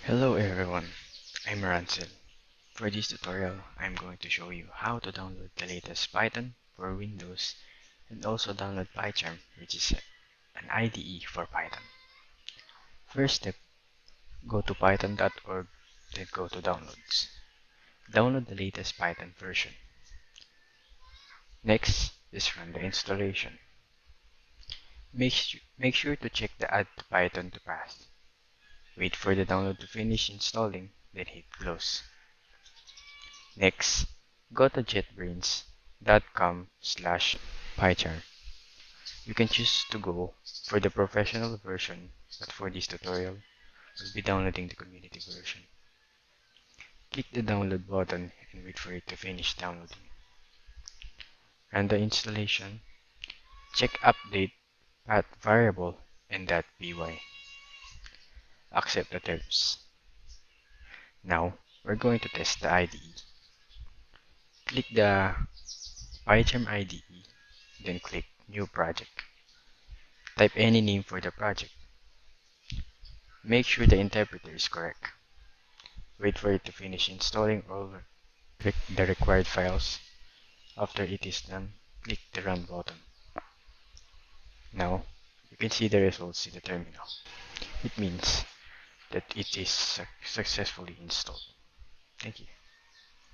Hello everyone, I'm Rhanzel. For this tutorial, I'm going to show you how to download the latest Python for Windows and also download Pycharm, which is an IDE for Python. First step, go to python.org, then go to Downloads. Download the latest Python version. Next is run the installation. Make sure to check the Add to Python to path. Wait for the download to finish installing, then hit close. Next, go to jetbrains.com/pycharm. You can choose to go for the professional version, but for this tutorial, we'll be downloading the community version. Click the download button and wait for it to finish downloading. Run the installation. Check update path variable and .py. Accept the terms. Now, we're going to test the IDE. Click the Pycharm IDE, then click New Project. Type any name for the project. Make sure the interpreter is correct. Wait for it to finish installing all the required files. After it is done, click the Run button. Now, you can see the results in the terminal. It means that it is successfully installed. Thank you.